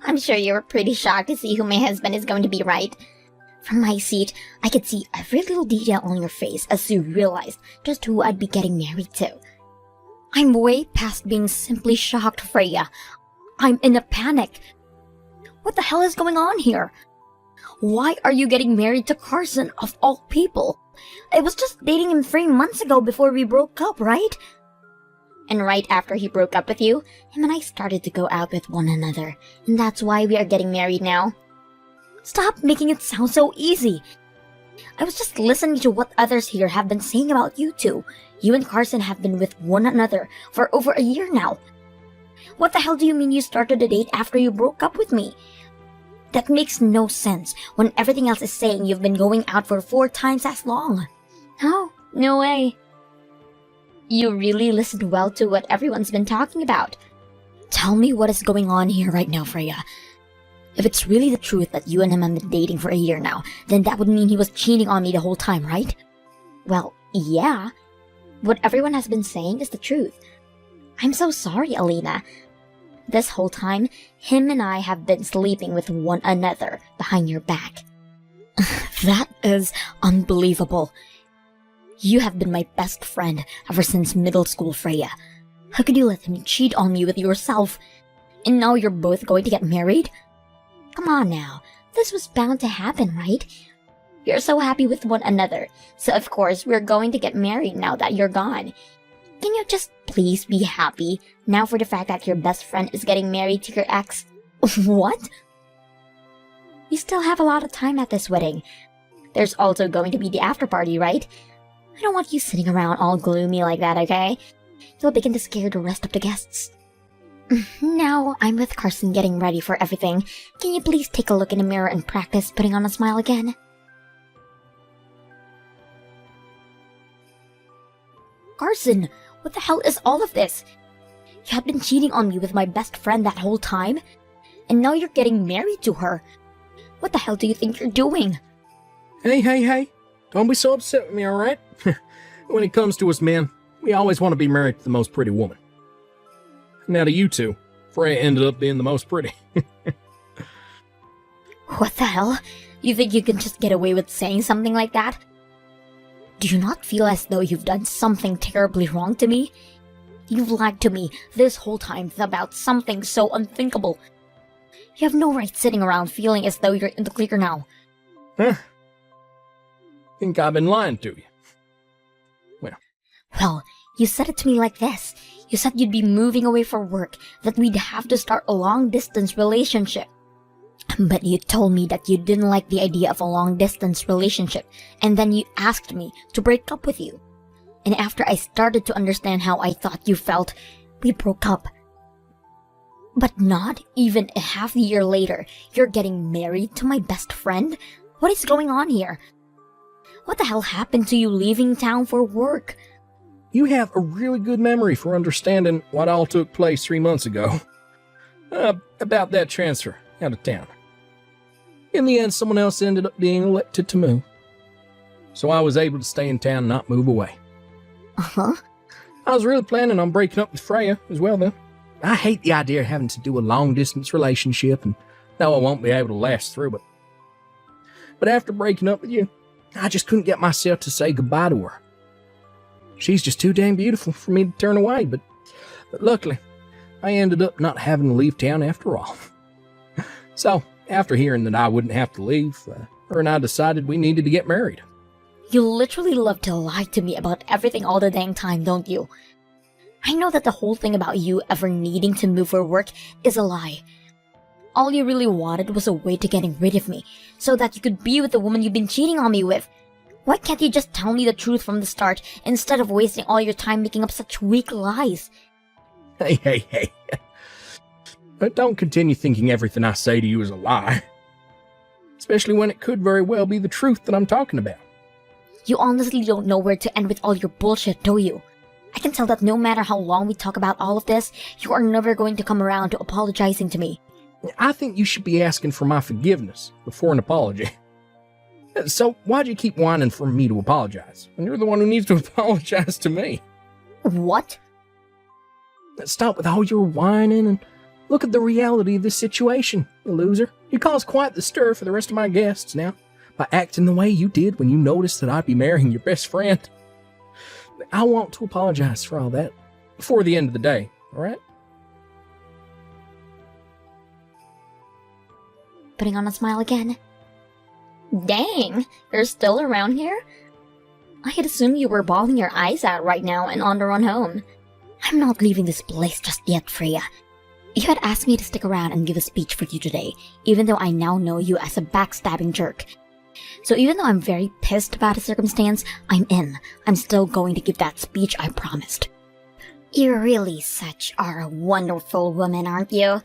I'm sure you were pretty shocked to see who my husband is going to be, right? From my seat, I could see every little detail on your face as you realized just who I'd be getting married to. I'm way past being simply shocked, Freya. I'm in a panic. What the hell is going on here? Why are you getting married to Carson, of all people? I was just dating him 3 months ago before we broke up, right? And right after he broke up with you, him and I started to go out with one another, and that's why we are getting married now. Stop making it sound so easy. I was just listening to what others here have been saying about you two. You and Carson have been with one another for over a year now. What the hell do you mean you started a date after you broke up with me? That makes no sense when everything else is saying you've been going out for 4 times as long. Oh, no way. You really listened well to what everyone's been talking about. Tell me what is going on here right now, Freya. If it's really the truth that you and him have been dating for a year now, then that would mean he was cheating on me the whole time, right? Well, yeah. What everyone has been saying is the truth. I'm so sorry, Alina. This whole time, him and I have been sleeping with one another behind your back. That is unbelievable. You have been my best friend ever since middle school, Freya. How could you let him cheat on me with yourself? And now you're both going to get married? Come on now, this was bound to happen, right? You're so happy with one another, so of course we're going to get married now that you're gone. Can you just please be happy now for the fact that your best friend is getting married to your ex? What? You still have a lot of time at this wedding. There's also going to be the after party, right? I don't want you sitting around all gloomy like that, okay? You'll begin to scare the rest of the guests. Now I'm with Carson getting ready for everything. Can you please take a look in the mirror and practice putting on a smile again? Carson, what the hell is all of this? You have been cheating on me with my best friend that whole time, and now you're getting married to her. What the hell do you think you're doing? Hey. Don't be so upset with me, alright? When it comes to us men, we always want to be married to the most pretty woman. Now to you two, Freya ended up being the most pretty. What the hell? You think you can just get away with saying something like that? Do you not feel as though you've done something terribly wrong to me? You've lied to me this whole time about something so unthinkable. You have no right sitting around feeling as though you're in the clear now. Huh? Think I've been lying to you? Well, you said it to me like this. You said you'd be moving away for work, that we'd have to start a long-distance relationship. But you told me that you didn't like the idea of a long-distance relationship, and then you asked me to break up with you. And after I started to understand how I thought you felt, we broke up. But not even a half a year later, you're getting married to my best friend? What is going on here? What the hell happened to you leaving town for work? You have a really good memory for understanding what all took place 3 months ago. About that transfer out of town. In the end, someone else ended up being elected to move. So I was able to stay in town and not move away. Uh-huh. I was really planning on breaking up with Freya as well, though. I hate the idea of having to do a long-distance relationship, and know I won't be able to last through it. But after breaking up with you, I just couldn't get myself to say goodbye to her. She's just too dang beautiful for me to turn away, but luckily, I ended up not having to leave town after all. So, after hearing that I wouldn't have to leave, her and I decided we needed to get married. You literally love to lie to me about everything all the dang time, don't you? I know that the whole thing about you ever needing to move for work is a lie. All you really wanted was a way to getting rid of me, so that you could be with the woman you've been cheating on me with. Why can't you just tell me the truth from the start, instead of wasting all your time making up such weak lies? Hey. But don't continue thinking everything I say to you is a lie. Especially when it could very well be the truth that I'm talking about. You honestly don't know where to end with all your bullshit, do you? I can tell that no matter how long we talk about all of this, you are never going to come around to apologizing to me. I think you should be asking for my forgiveness before an apology. So why'd you keep whining for me to apologize when you're the one who needs to apologize to me? What? Stop with all your whining and Look at the reality of this situation, you loser. You caused quite the stir for the rest of my guests now, by acting the way you did when you noticed that I'd be marrying your best friend. I want to apologize for all that before the end of the day, alright? Putting on a smile again. Dang, you're still around here? I had assumed you were bawling your eyes out right now and on the run home. I'm not leaving this place just yet, Freya. You had asked me to stick around and give a speech for you today, even though I now know you as a backstabbing jerk. So even though I'm very pissed about the circumstance, I'm in. I'm still going to give that speech I promised. You really are a wonderful woman, aren't you?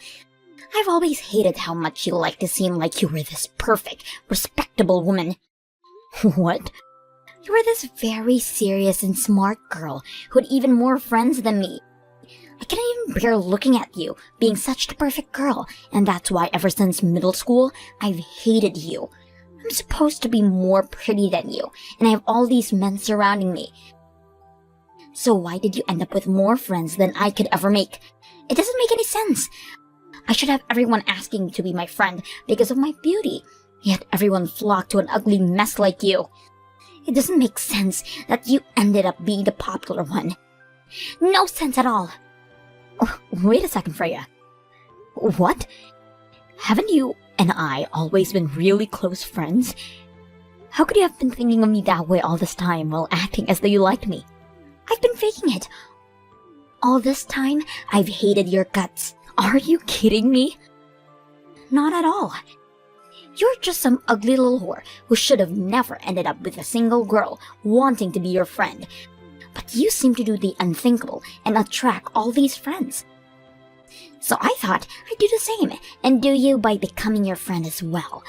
I've always hated how much you like to seem like you were this perfect, respectable woman. What? You were this very serious and smart girl who had even more friends than me. I can't even bear looking at you, being such the perfect girl, and that's why ever since middle school, I've hated you. I'm supposed to be more pretty than you, and I have all these men surrounding me. So why did you end up with more friends than I could ever make? It doesn't make any sense. I should have everyone asking to be my friend because of my beauty, yet everyone flocked to an ugly mess like you. It doesn't make sense that you ended up being the popular one. No sense at all. Wait a second, Freya. What? Haven't you and I always been really close friends? How could you have been thinking of me that way all this time while acting as though you liked me? I've been faking it. All this time, I've hated your guts. Are you kidding me? Not at all. You're just some ugly little whore who should have never ended up with a single girl wanting to be your friend. But you seem to do the unthinkable and attract all these friends. So I thought I'd do the same and do you by becoming your friend as well.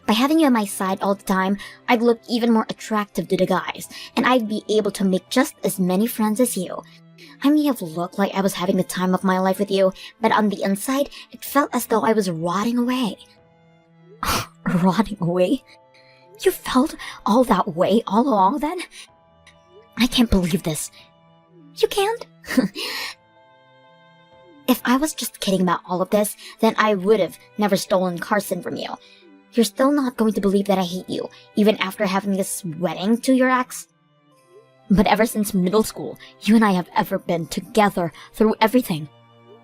By having you on my side all the time, I'd look even more attractive to the guys, and I'd be able to make just as many friends as you. I may have looked like I was having the time of my life with you, but on the inside, it felt as though I was rotting away. Rotting away? You felt all that way all along then? I can't believe this. You can't? If I was just kidding about all of this, then I would have never stolen Carson from you. You're still not going to believe that I hate you, even after having this wedding to your ex? But ever since middle school, you and I have ever been together through everything.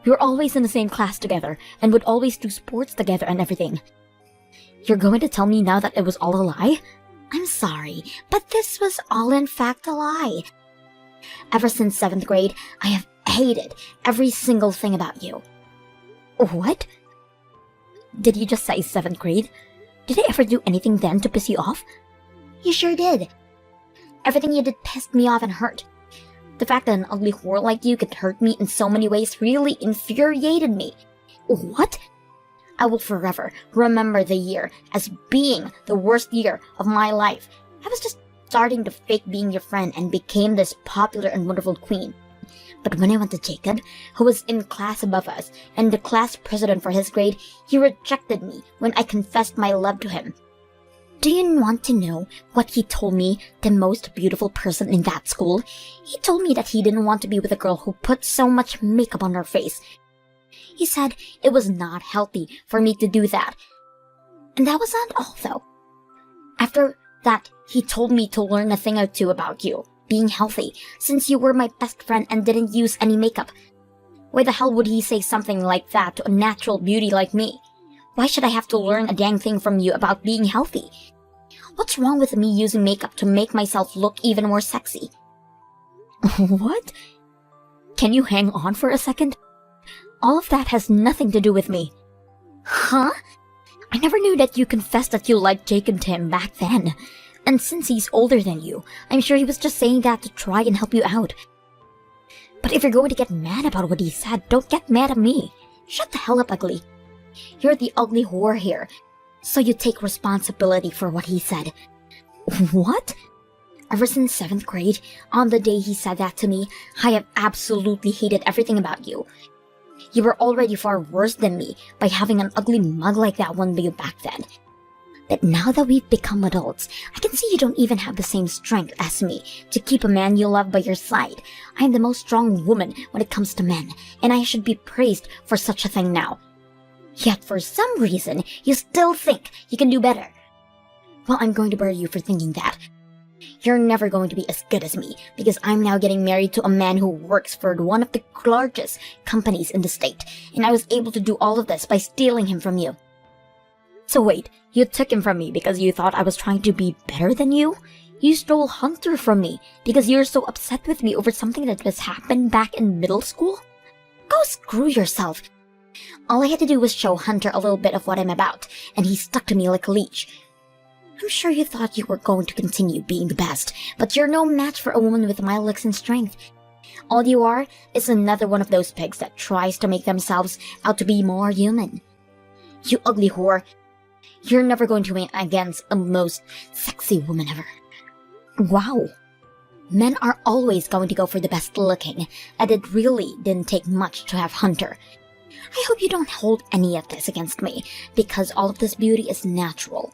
We were always in the same class together, and would always do sports together and everything. You're going to tell me now that it was all a lie? I'm sorry, but this was all in fact a lie. Ever since 7th grade, I have hated every single thing about you. What? Did you just say 7th grade? Did I ever do anything then to piss you off? You sure did. Everything you did pissed me off and hurt. The fact that an ugly whore like you could hurt me in so many ways really infuriated me. What? I will forever remember the year as being the worst year of my life. I was just starting to fake being your friend and became this popular and wonderful queen. But when I went to Jacob, who was in class above us and the class president for his grade, he rejected me when I confessed my love to him. Do you want to know what he told me, the most beautiful person in that school? He told me that he didn't want to be with a girl who put so much makeup on her face. He said it was not healthy for me to do that. And that was not all, though. After that, he told me to learn a thing or two about you, being healthy, since you were my best friend and didn't use any makeup. Why the hell would he say something like that to a natural beauty like me? Why should I have to learn a dang thing from you about being healthy? What's wrong with me using makeup to make myself look even more sexy? What? Can you hang on for a second? All of that has nothing to do with me. Huh? I never knew that you confessed that you liked Jacob to him back then. And since he's older than you, I'm sure he was just saying that to try and help you out. But if you're going to get mad about what he said, don't get mad at me. Shut the hell up, ugly. You're the ugly whore here, so you take responsibility for what he said. What? Ever since 7th grade, on the day he said that to me, I have absolutely hated everything about you. You were already far worse than me by having an ugly mug like that one you back then. But now that we've become adults, I can see you don't even have the same strength as me to keep a man you love by your side. I am the most strong woman when it comes to men, and I should be praised for such a thing now. Yet for some reason, you still think you can do better. Well, I'm going to bury you for thinking that. You're never going to be as good as me, because I'm now getting married to a man who works for one of the largest companies in the state, and I was able to do all of this by stealing him from you. So wait, you took him from me because you thought I was trying to be better than you? You stole Hunter from me because you're so upset with me over something that just happened back in middle school? Go screw yourself. All I had to do was show Hunter a little bit of what I'm about, and he stuck to me like a leech. I'm sure you thought you were going to continue being the best, but you're no match for a woman with my looks and strength. All you are is another one of those pigs that tries to make themselves out to be more human. You ugly whore. You're never going to win against a most sexy woman ever. Wow. Men are always going to go for the best looking, and it really didn't take much to have Hunter. I hope you don't hold any of this against me, because all of this beauty is natural.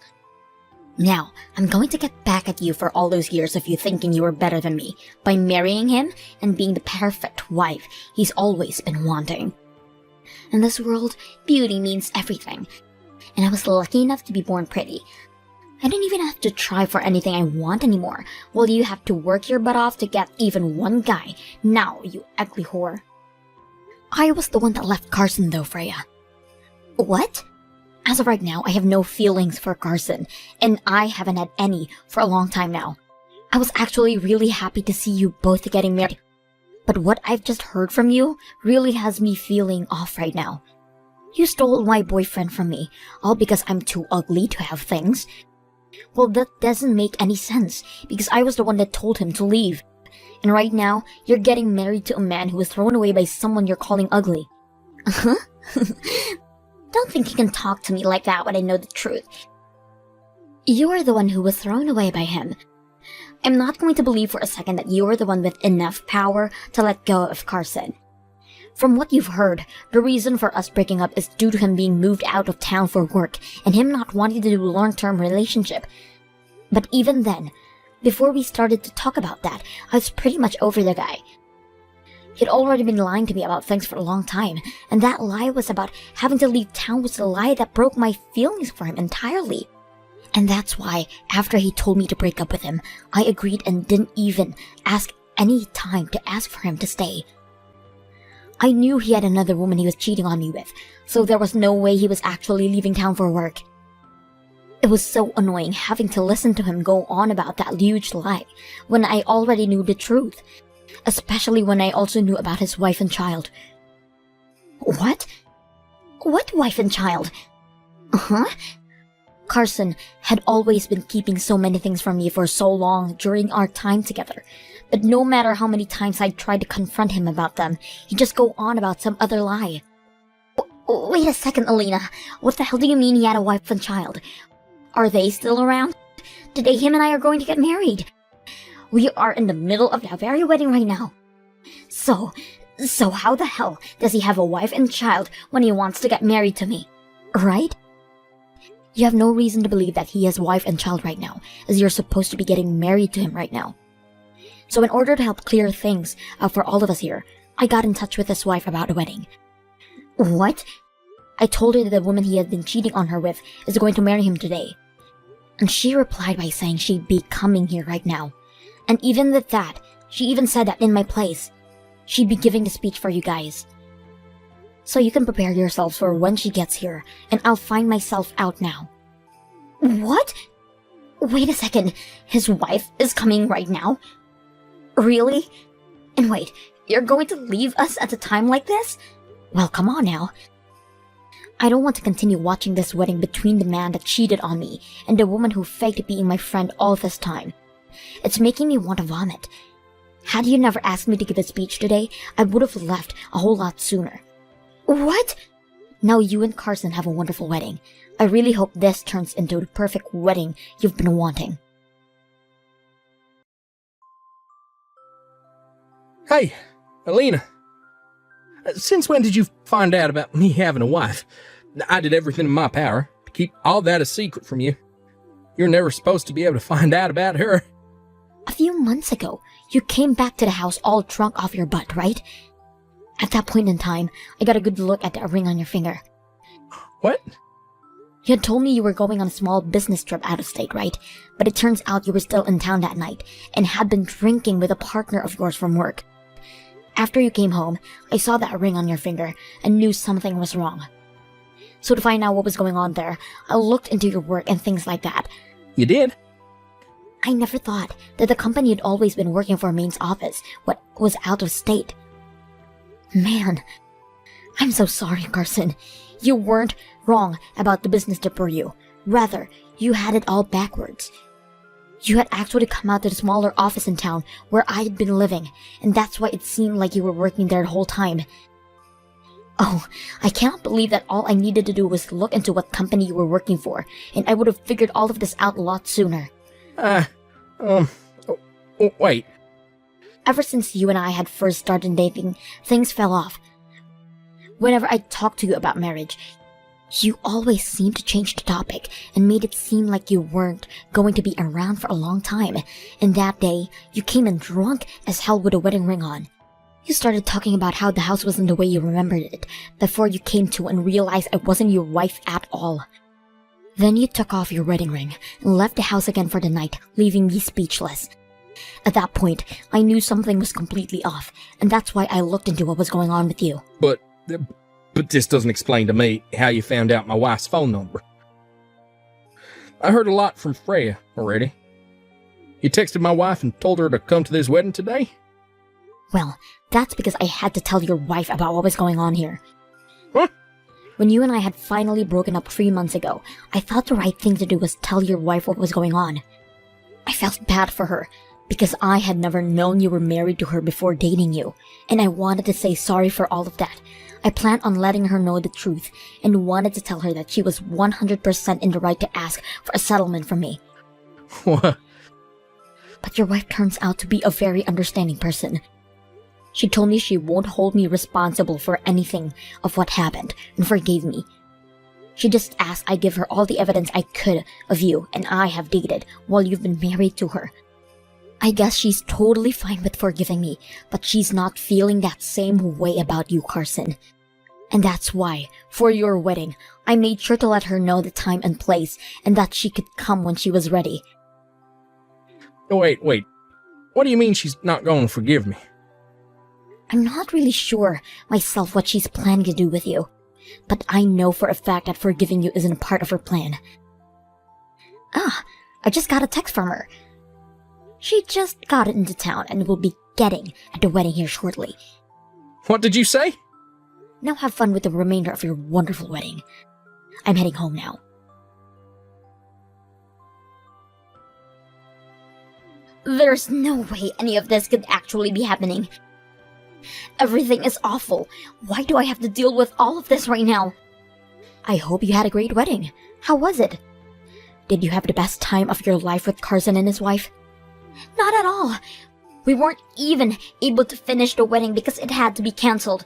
Now, I'm going to get back at you for all those years of you thinking you were better than me, by marrying him and being the perfect wife he's always been wanting. In this world, beauty means everything, and I was lucky enough to be born pretty. I don't even have to try for anything I want anymore, while you have to work your butt off to get even one guy. Now, you ugly whore. I was the one that left Carson though, Freya. What? As of right now, I have no feelings for Carson, and I haven't had any for a long time now. I was actually really happy to see you both getting married, but what I've just heard from you really has me feeling off right now. You stole my boyfriend from me, all because I'm too ugly to have things. Well, that doesn't make any sense, because I was the one that told him to leave. And right now, you're getting married to a man who was thrown away by someone you're calling ugly. Uh-huh. Don't think you can talk to me like that when I know the truth. You're the one who was thrown away by him. I'm not going to believe for a second that you're the one with enough power to let go of Carson. From what you've heard, the reason for us breaking up is due to him being moved out of town for work and him not wanting to do a long-term relationship. But even then, before we started to talk about that, I was pretty much over the guy. He'd already been lying to me about things for a long time, and that lie was about having to leave town was the lie that broke my feelings for him entirely. And that's why, after he told me to break up with him, I agreed and didn't even ask any time to ask for him to stay. I knew he had another woman he was cheating on me with, so there was no way he was actually leaving town for work. It was so annoying having to listen to him go on about that huge lie when I already knew the truth. Especially when I also knew about his wife and child. What? What wife and child? Uh-huh. Carson had always been keeping so many things from me for so long during our time together. But no matter how many times I tried to confront him about them, he'd just go on about some other lie. Wait a second, Alina. What the hell do you mean he had a wife and child? Are they still around? Today him and I are going to get married. We are in the middle of that very wedding right now. So how the hell does he have a wife and child when he wants to get married to me? Right? You have no reason to believe that he has wife and child right now, as you're supposed to be getting married to him right now. So in order to help clear things up for all of us here, I got in touch with his wife about a wedding. What? I told her that the woman he had been cheating on her with is going to marry him today. And she replied by saying she'd be coming here right now. And even with that, she even said that in my place, she'd be giving the speech for you guys. So you can prepare yourselves for when she gets here, and I'll find myself out now. What? Wait a second, his wife is coming right now? Really? And wait, you're going to leave us at a time like this? Well, come on now. I don't want to continue watching this wedding between the man that cheated on me and the woman who faked being my friend all this time. It's making me want to vomit. Had you never asked me to give a speech today, I would have left a whole lot sooner. What? Now you and Carson have a wonderful wedding. I really hope this turns into the perfect wedding you've been wanting. Hey, Alina. Since when did you find out about me having a wife? I did everything in my power to keep all that a secret from you. You're never supposed to be able to find out about her. A few months ago, you came back to the house all drunk off your butt, right? At that point in time, I got a good look at the ring on your finger. What? You had told me you were going on a small business trip out of state, right? But it turns out you were still in town that night and had been drinking with a partner of yours from work. After you came home, I saw that ring on your finger and knew something was wrong. So to find out what was going on there, I looked into your work and things like that. You did? I never thought that the company had always been working for Maine's office, what was out of state. Man, I'm so sorry, Carson. You weren't wrong about the business trip for you. Rather, you had it all backwards. You had actually come out to the smaller office in town where I had been living, and that's why it seemed like you were working there the whole time. Oh, I cannot believe that all I needed to do was look into what company you were working for, and I would have figured all of this out a lot sooner. Wait. Ever since you and I had first started dating, things fell off. Whenever I talked to you about marriage, you always seemed to change the topic and made it seem like you weren't going to be around for a long time. And that day, you came in drunk as hell with a wedding ring on. You started talking about how the house wasn't the way you remembered it before you came to and realized I wasn't your wife at all. Then you took off your wedding ring and left the house again for the night, leaving me speechless. At that point, I knew something was completely off, and that's why I looked into what was going on with you. But this doesn't explain to me how you found out my wife's phone number. I heard a lot from Freya already. You texted my wife and told her to come to this wedding today? Well, that's because I had to tell your wife about what was going on here. What? When you and I had finally broken up 3 months ago, I thought the right thing to do was tell your wife what was going on. I felt bad for her, because I had never known you were married to her before dating you, and I wanted to say sorry for all of that. I planned on letting her know the truth, and wanted to tell her that she was 100% in the right to ask for a settlement from me. What? But your wife turns out to be a very understanding person. She told me she won't hold me responsible for anything of what happened, and forgave me. She just asked I give her all the evidence I could of you and I have dated while you've been married to her. I guess she's totally fine with forgiving me, but she's not feeling that same way about you, Carson. And that's why, for your wedding, I made sure to let her know the time and place, and that she could come when she was ready. Wait. What do you mean she's not going to forgive me? I'm not really sure myself what she's planning to do with you, but I know for a fact that forgiving you isn't part of her plan. I just got a text from her. She just got it into town and will be getting at the wedding here shortly. What did you say? Now have fun with the remainder of your wonderful wedding. I'm heading home now. There's no way any of this could actually be happening. Everything is awful. Why do I have to deal with all of this right now? I hope you had a great wedding. How was it? Did you have the best time of your life with Carson and his wife? Not at all. We weren't even able to finish the wedding because it had to be cancelled.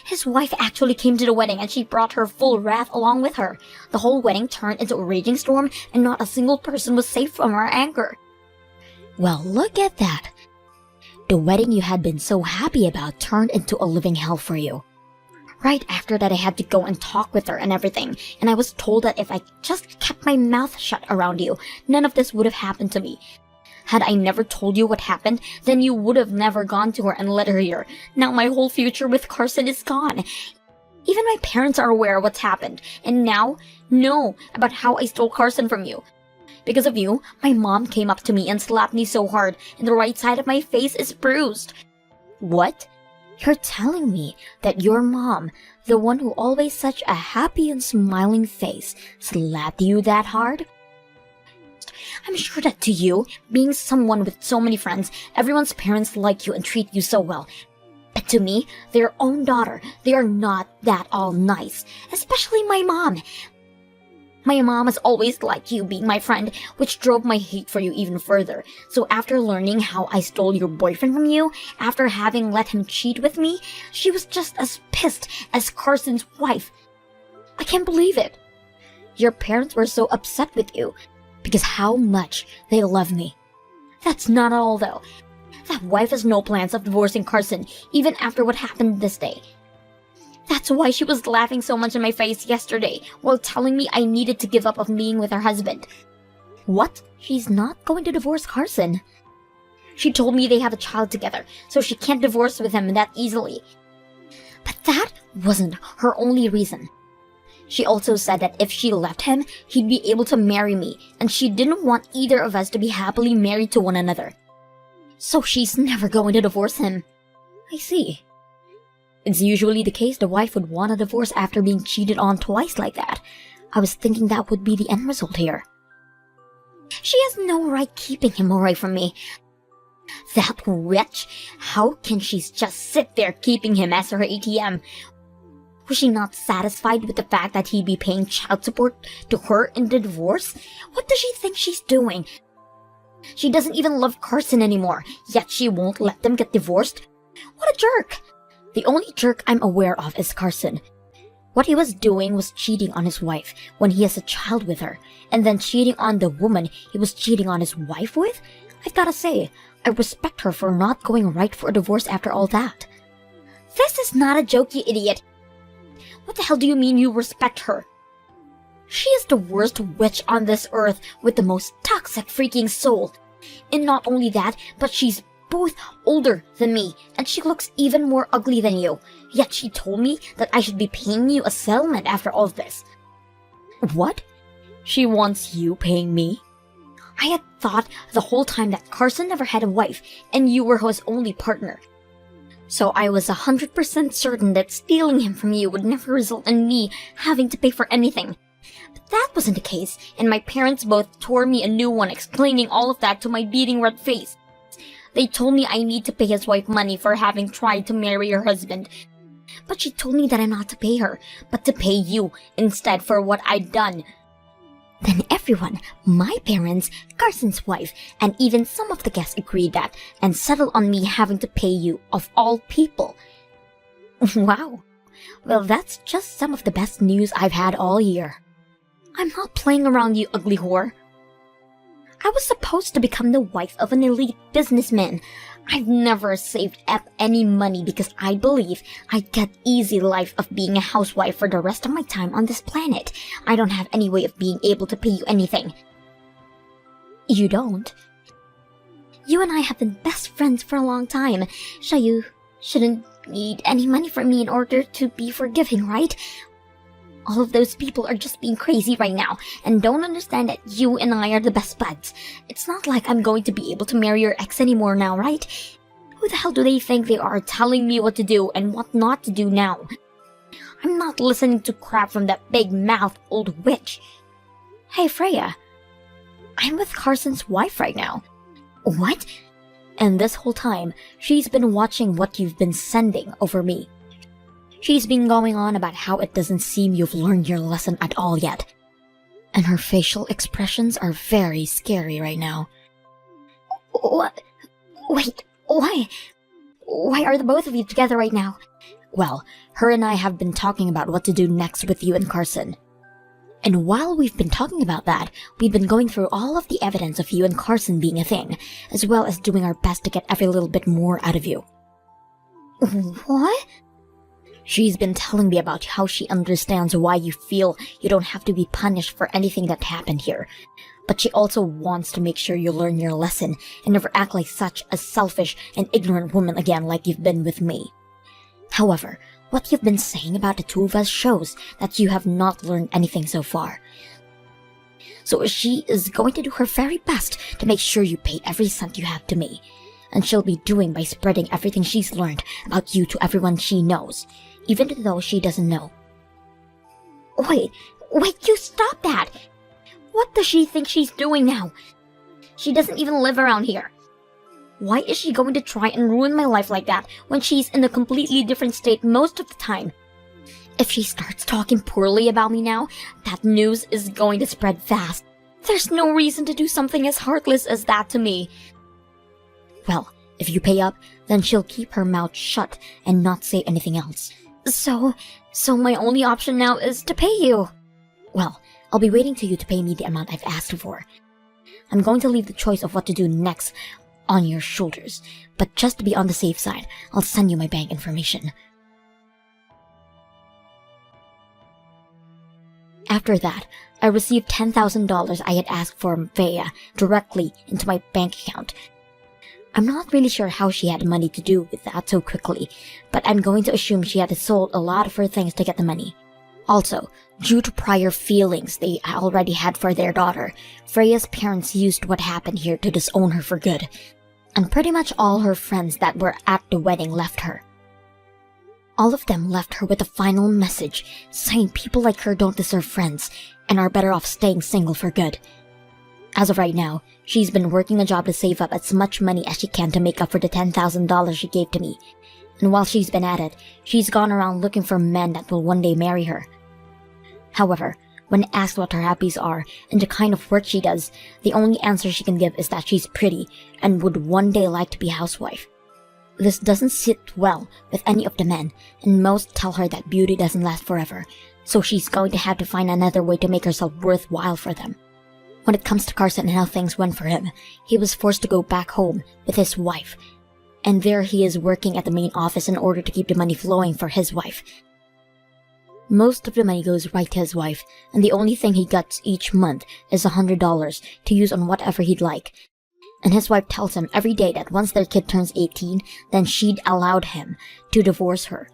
His wife actually came to the wedding and she brought her full wrath along with her. The whole wedding turned into a raging storm and not a single person was safe from our anger. Well, look at that. The wedding you had been so happy about turned into a living hell for you. Right after that, I had to go and talk with her and everything, and I was told that if I just kept my mouth shut around you, none of this would have happened to me. Had I never told you what happened, then you would have never gone to her and let her here. Now my whole future with Carson is gone. Even my parents are aware of what's happened, and now know about how I stole Carson from you. Because of you, my mom came up to me and slapped me so hard, and the right side of my face is bruised. What? You're telling me that your mom, the one who always such a happy and smiling face, slapped you that hard? I'm sure that to you, being someone with so many friends, everyone's parents like you and treat you so well. But to me, their own daughter, they are not that all nice, especially my mom. My mom has always liked you being my friend, which drove my hate for you even further. So after learning how I stole your boyfriend from you, after having let him cheat with me, she was just as pissed as Carson's wife. I can't believe it. Your parents were so upset with you. because how much they love me. That's not all though. That wife has no plans of divorcing Carson even after what happened this day. That's why she was laughing so much in my face yesterday while telling me I needed to give up on being with her husband. What? She's not going to divorce Carson. She told me they have a child together, so she can't divorce with him that easily. But that wasn't her only reason. She also said that if she left him, he'd be able to marry me, and she didn't want either of us to be happily married to one another. So she's never going to divorce him. I see. It's usually the case the wife would want a divorce after being cheated on twice like that. I was thinking that would be the end result here. She has no right keeping him away from me. That wretch! How can she just sit there keeping him as her ATM? Was she not satisfied with the fact that he'd be paying child support to her in the divorce? What does she think she's doing? She doesn't even love Carson anymore, yet she won't let them get divorced? What a jerk! The only jerk I'm aware of is Carson. What he was doing was cheating on his wife when he has a child with her, and then cheating on the woman he was cheating on his wife with? I've gotta say, I respect her for not going right for a divorce after all that. This is not a joke, you idiot. What the hell do you mean you respect her? She is the worst witch on this earth with the most toxic freaking soul. And not only that, but she's both older than me, and she looks even more ugly than you. Yet she told me that I should be paying you a settlement after all of this. What? She wants you paying me? I had thought the whole time that Carson never had a wife, and you were his only partner. So I was 100% certain that stealing him from you would never result in me having to pay for anything. But that wasn't the case, and my parents both tore me a new one explaining all of that to my beating red face. They told me I need to pay his wife money for having tried to marry her husband. But she told me that I'm not to pay her, but to pay you instead for what I'd done. Then everyone, my parents, Carson's wife, and even some of the guests agreed that and settled on me having to pay you, of all people. Wow. Well, that's just some of the best news I've had all year. I'm not playing around, you ugly whore. I was supposed to become the wife of an elite businessman. I've never saved up any money because I believe I'd get easy life of being a housewife for the rest of my time on this planet. I don't have any way of being able to pay you anything. You don't? You and I have been best friends for a long time, so you shouldn't need any money from me in order to be forgiving, right? All of those people are just being crazy right now and don't understand that you and I are the best buds. It's not like I'm going to be able to marry your ex anymore now, right? Who the hell do they think they are telling me what to do and what not to do now? I'm not listening to crap from that big-mouthed old witch. Hey, Freya. I'm with Carson's wife right now. What? And this whole time, she's been watching what you've been sending over me. She's been going on about how it doesn't seem you've learned your lesson at all yet. And her facial expressions are very scary right now. What? Wait, why? Why are the both of you together right now? Well, her and I have been talking about what to do next with you and Carson. And while we've been talking about that, we've been going through all of the evidence of you and Carson being a thing, as well as doing our best to get every little bit more out of you. What? She's been telling me about how she understands why you feel you don't have to be punished for anything that happened here. But she also wants to make sure you learn your lesson and never act like such a selfish and ignorant woman again like you've been with me. However, what you've been saying about the two of us shows that you have not learned anything so far. So she is going to do her very best to make sure you pay every cent you have to me. And she'll be doing by spreading everything she's learned about you to everyone she knows, even though she doesn't know. Wait, you stop that! What does she think she's doing now? She doesn't even live around here. Why is she going to try and ruin my life like that when she's in a completely different state most of the time? If she starts talking poorly about me now, that news is going to spread fast. There's no reason to do something as heartless as that to me. Well, if you pay up, then she'll keep her mouth shut and not say anything else. So my only option now is to pay you. Well, I'll be waiting to you to pay me the amount I've asked for. I'm going to leave the choice of what to do next on your shoulders, but just to be on the safe side, I'll send you my bank information. After that, I received $10,000 I had asked for Freya directly into my bank account. I'm not really sure how she had money to do with that so quickly, but I'm going to assume she had sold a lot of her things to get the money. Also, due to prior feelings they already had for their daughter, Freya's parents used what happened here to disown her for good, and pretty much all her friends that were at the wedding left her. All of them left her with a final message saying people like her don't deserve friends and are better off staying single for good. As of right now, she's been working a job to save up as much money as she can to make up for the $10,000 she gave to me. And while she's been at it, she's gone around looking for men that will one day marry her. However, when asked what her hobbies are and the kind of work she does, the only answer she can give is that she's pretty and would one day like to be a housewife. This doesn't sit well with any of the men, and most tell her that beauty doesn't last forever, so she's going to have to find another way to make herself worthwhile for them. When it comes to Carson and how things went for him, he was forced to go back home with his wife, and there he is working at the main office in order to keep the money flowing for his wife. Most of the money goes right to his wife, and the only thing he gets each month is $100 to use on whatever he'd like. And his wife tells him every day that once their kid turns 18, then she'd allowed him to divorce her.